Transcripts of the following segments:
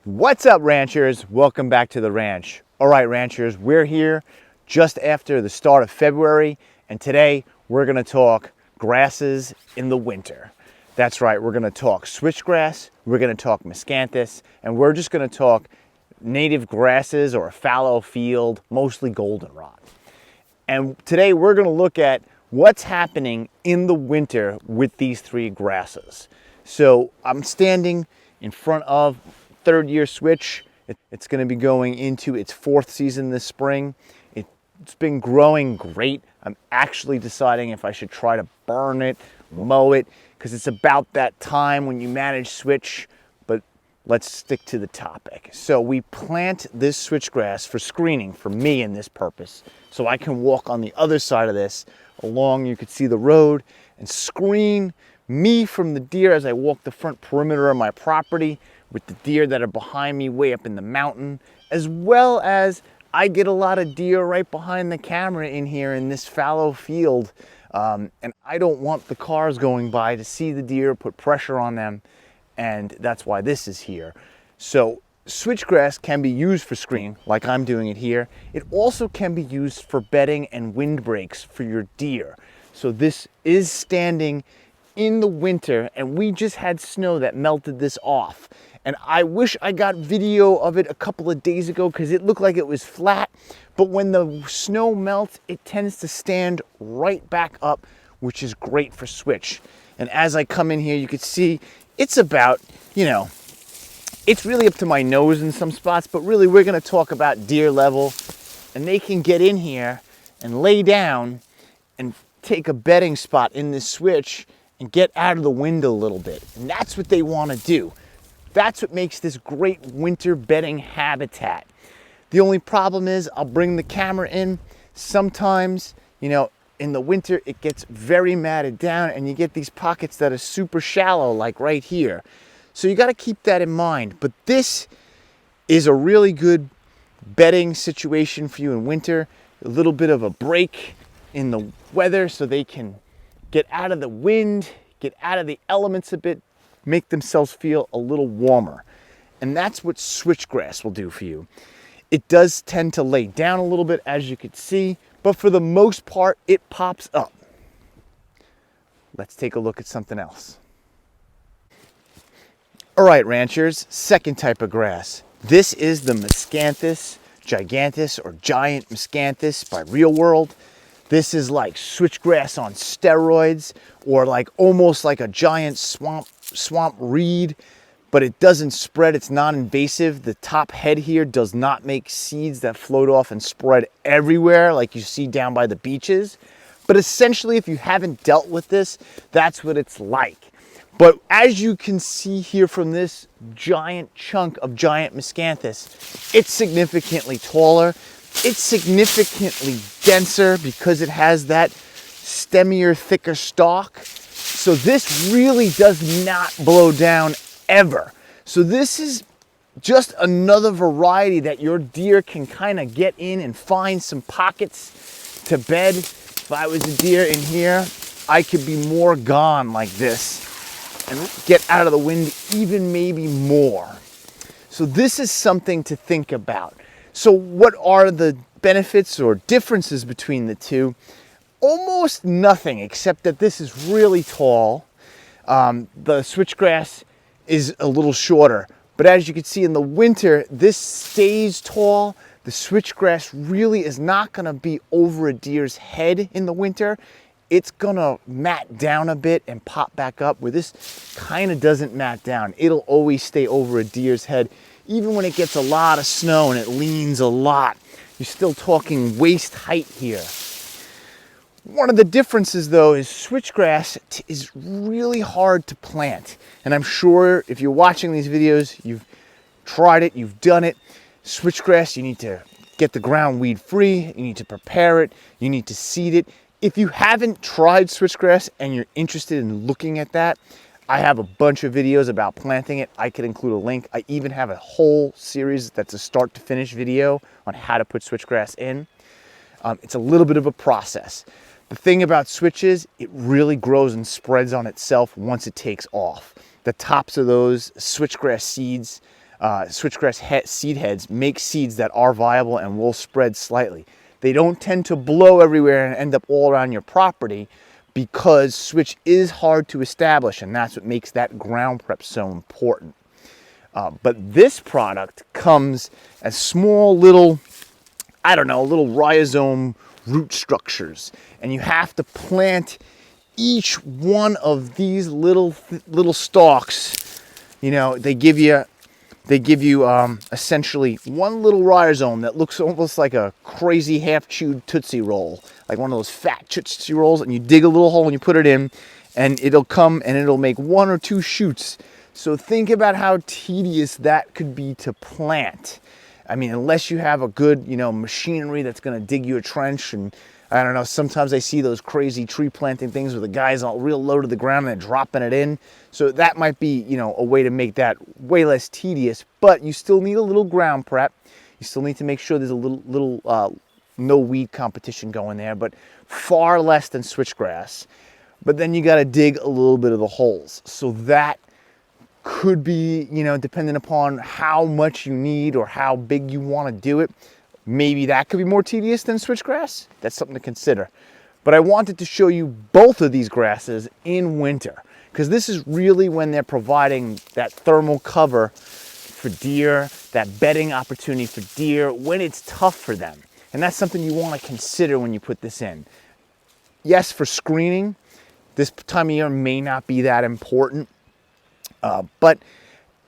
What's up, ranchers? Welcome back to the ranch. All right, ranchers, we're here just after the start of February, and today we're going to talk grasses in the winter. That's right, we're going to talk switchgrass, we're going to talk miscanthus, and we're just going to talk native grasses or a fallow field, mostly goldenrod. And today we're going to look at what's happening in the winter with these three grasses. So I'm standing in front of third year switch. It's going to be going into its fourth season this spring. It's been growing great. I'm actually deciding if I should try to burn it, mow it, because it's about that time when you manage switch, but let's stick to the topic. So we plant this switchgrass for screening for me in this purpose, so I can walk on the other side of this along, you could see the road, and screen me from the deer as I walk the front perimeter of my property with the deer that are behind me way up in the mountain, as well as I get a lot of deer right behind the camera in here in this fallow field. And I don't want the cars going by to see the deer, put pressure on them, and that's why this is here. So switchgrass can be used for screening, like I'm doing it here. It also can be used for bedding and windbreaks for your deer. So this is standing in the winter, and we just had snow that melted this off. And I wish I got video of it a couple of days ago because it looked like it was flat, but when the snow melts, it tends to stand right back up, which is great for switch. And as I come in here, you can see it's about, it's really up to my nose in some spots, but really we're gonna talk about deer level, and they can get in here and lay down and take a bedding spot in this switch and get out of the wind a little bit. And that's what they wanna do. That's what makes this great winter bedding habitat. The only problem is I'll bring the camera in. Sometimes, in the winter, it gets very matted down and you get these pockets that are super shallow, like right here. So you gotta keep that in mind. But this is a really good bedding situation for you in winter. A little bit of a break in the weather so they can get out of the wind, get out of the elements a bit, make themselves feel a little warmer. And that's what switchgrass will do for you. It does tend to lay down a little bit, as you can see, but for the most part, it pops up. Let's take a look at something else. All right, ranchers, second type of grass. This is the Miscanthus gigantus, or giant miscanthus by Real World. This is like switchgrass on steroids, or like almost like a giant swamp reed, but it doesn't spread. It's non-invasive. The top head here does not make seeds that float off and spread everywhere like you see down by the beaches. But essentially, if you haven't dealt with this, that's what it's like. But as you can see here from this giant chunk of giant miscanthus, it's significantly taller. It's significantly denser because it has that stemmier, thicker stalk. So this really does not blow down ever. So this is just another variety that your deer can kind of get in and find some pockets to bed. If I was a deer in here, I could be more gone like this and get out of the wind even maybe more. So this is something to think about. So what are the benefits or differences between the two? Almost nothing, except that this is really tall. The switchgrass is a little shorter, but as you can see in the winter, this stays tall. The switchgrass really is not gonna be over a deer's head in the winter. It's gonna mat down a bit and pop back up, where this kind of doesn't mat down. It'll always stay over a deer's head. Even when it gets a lot of snow and it leans a lot, you're still talking waist height here. One of the differences, though, is switchgrass is really hard to plant. And I'm sure if you're watching these videos, you've tried it, you've done it. Switchgrass, you need to get the ground weed free, you need to prepare it, you need to seed it. If you haven't tried switchgrass and you're interested in looking at that, I have a bunch of videos about planting it. I could include a link. I even have a whole series that's a start to finish video on how to put switchgrass in. It's a little bit of a process. The thing about switch is it really grows and spreads on itself once it takes off. The tops of those switchgrass seeds switchgrass seed heads make seeds that are viable and will spread slightly. They don't tend to blow everywhere and end up all around your property because switch is hard to establish, and that's what makes that ground prep so important. But this product comes as small little, I don't know, little rhizome root structures, and you have to plant each one of these little stalks. You know, they give you essentially one little rhizome that looks almost like a crazy half-chewed Tootsie Roll, like one of those fat Tootsie Rolls, and you dig a little hole and you put it in, and it'll come and it'll make 1 or 2 shoots. So think about how tedious that could be to plant. I mean, unless you have a good, you know, machinery that's going to dig you a trench. And I don't know, sometimes I see those crazy tree planting things where the guy's all real low to the ground and they're dropping it in. So that might be, you know, a way to make that way less tedious, but you still need a little ground prep. You still need to make sure there's a little no weed competition going there, but far less than switchgrass. But then you got to dig a little bit of the holes. So that could be, you know, depending upon how much you need or how big you want to do it. Maybe that could be more tedious than switchgrass. That's something to consider. But I wanted to show you both of these grasses in winter, because this is really when they're providing that thermal cover for deer, that bedding opportunity for deer when it's tough for them. And that's something you want to consider when you put this in. Yes, for screening, this time of year may not be that important. But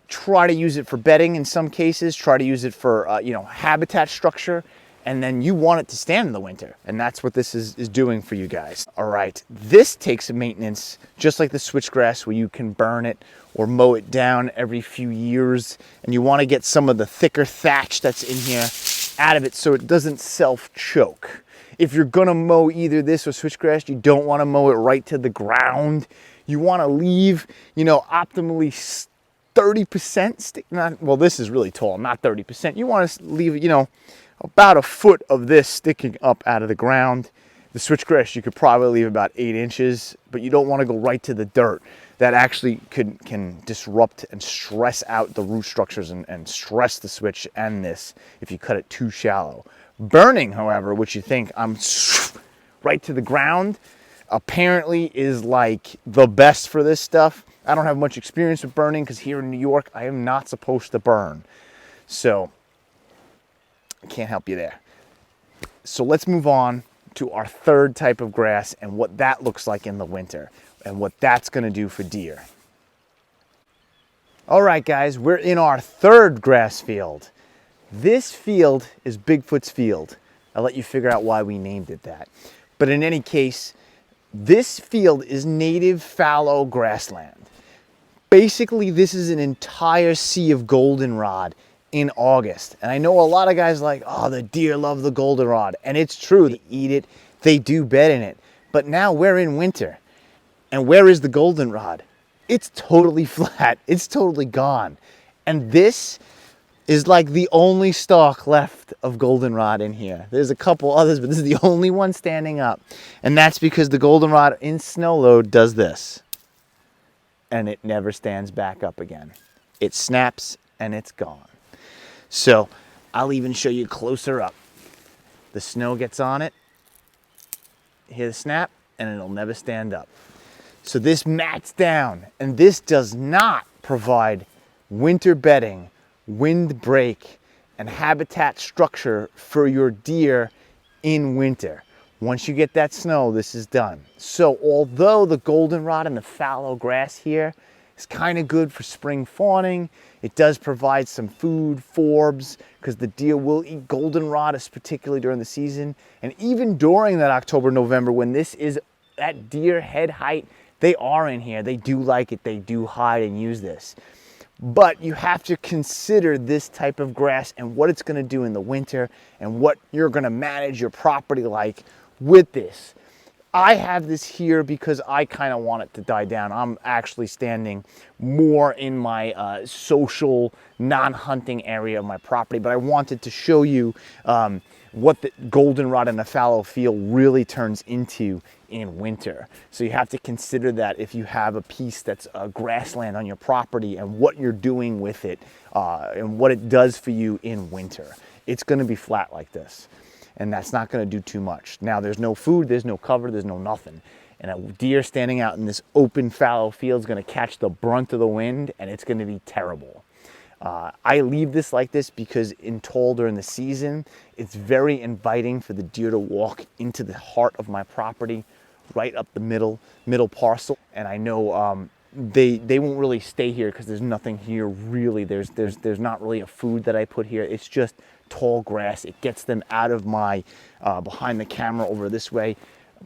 try to use it for bedding in some cases, try to use it for, you know, habitat structure, and then you want it to stand in the winter. And that's what this is doing for you guys. All right, this takes maintenance, just like the switchgrass, where you can burn it or mow it down every few years. And you want to get some of the thicker thatch that's in here out of it so it doesn't self-choke. If you're gonna mow either this or switchgrass, you don't want to mow it right to the ground. You want to leave, you know, optimally 30%, well, this is really tall, not 30%. You want to leave, you know, about a foot of this sticking up out of the ground. The switchgrass, you could probably leave about 8 inches, but you don't want to go right to the dirt. That actually can disrupt and stress out the root structures and stress the switch and this if you cut it too shallow. Burning, however, which you think I'm right to the ground, apparently is like the best for this stuff. I don't have much experience with burning because here in New York, I am not supposed to burn. So I can't help you there. So let's move on to our third type of grass and what that looks like in the winter and what that's going to do for deer. All right, guys, we're in our third grass field. This field is Bigfoot's field. I'll let you figure out why we named it that. But in any case, this field is native fallow grassland. Basically, this is an entire sea of goldenrod in August. And I know a lot of guys are like, oh, the deer love the goldenrod. And it's true, they eat it, they do bed in it. But now we're in winter. And where is the goldenrod? It's totally flat, it's totally gone. And this is like the only stalk left of goldenrod in here. There's a couple others, but this is the only one standing up. And that's because the goldenrod in snow load does this. And it never stands back up again. It snaps and it's gone. So I'll even show you closer up. The snow gets on it, hear the snap, and it'll never stand up. So this mats down, and this does not provide winter bedding, wind break, and habitat structure for your deer in winter. Once you get that snow, this is done. So although the goldenrod and the fallow grass here is kind of good for spring fawning, it does provide some food, forbs, because the deer will eat goldenrod, particularly during the season. And even during that October, November, when this is at deer head height, they are in here. They do like it. They do hide and use this. But you have to consider this type of grass and what it's going to do in the winter and what you're going to manage your property like with this. I have this here because I kind of want it to die down. I'm actually standing more in my social, non-hunting area of my property, but I wanted to show you what the goldenrod and the fallow field really turns into in winter. So you have to consider that if you have a piece that's a grassland on your property and what you're doing with it and what it does for you in winter. It's going to be flat like this, and that's not going to do too much. Now there's no food, there's no cover, there's no nothing. And a deer standing out in this open fallow field is going to catch the brunt of the wind, and it's going to be terrible. I leave this like this because in tall during the season, it's very inviting for the deer to walk into the heart of my property, right up the middle parcel. And I know they won't really stay here because there's nothing here really. There's not really a food that I put here. It's just tall grass. It gets them out of my behind the camera over this way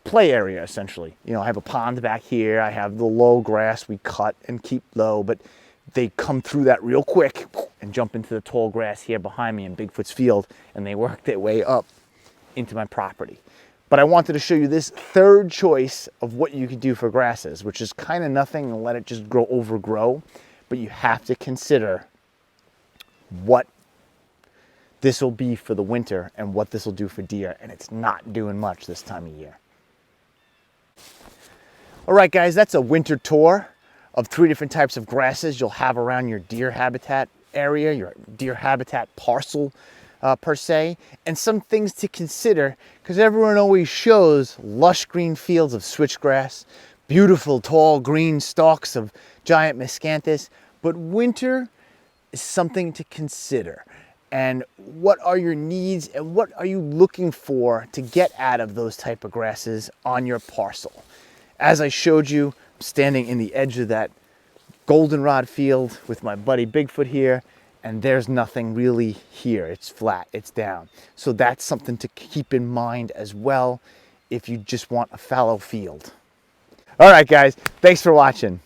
play area, essentially. You know, I have a pond back here. I have the low grass we cut and keep low, but they come through that real quick and jump into the tall grass here behind me in Bigfoot's field, and they work their way up into my property. But I wanted to show you this third choice of what you could do for grasses, which is kind of nothing and let it just overgrow, but you have to consider what this will be for the winter and what this will do for deer, and it's not doing much this time of year. All right, guys, that's a winter tour of 3 different types of grasses you'll have around your deer habitat area, your deer habitat parcel per se, and some things to consider, because everyone always shows lush green fields of switchgrass, beautiful tall green stalks of giant miscanthus, but winter is something to consider. And what are your needs and what are you looking for to get out of those type of grasses on your parcel? As I showed you, I'm standing in the edge of that goldenrod field with my buddy Bigfoot here, and there's nothing really here. It's flat, it's down. So that's something to keep in mind as well if you just want a fallow field. All right, guys, thanks for watching.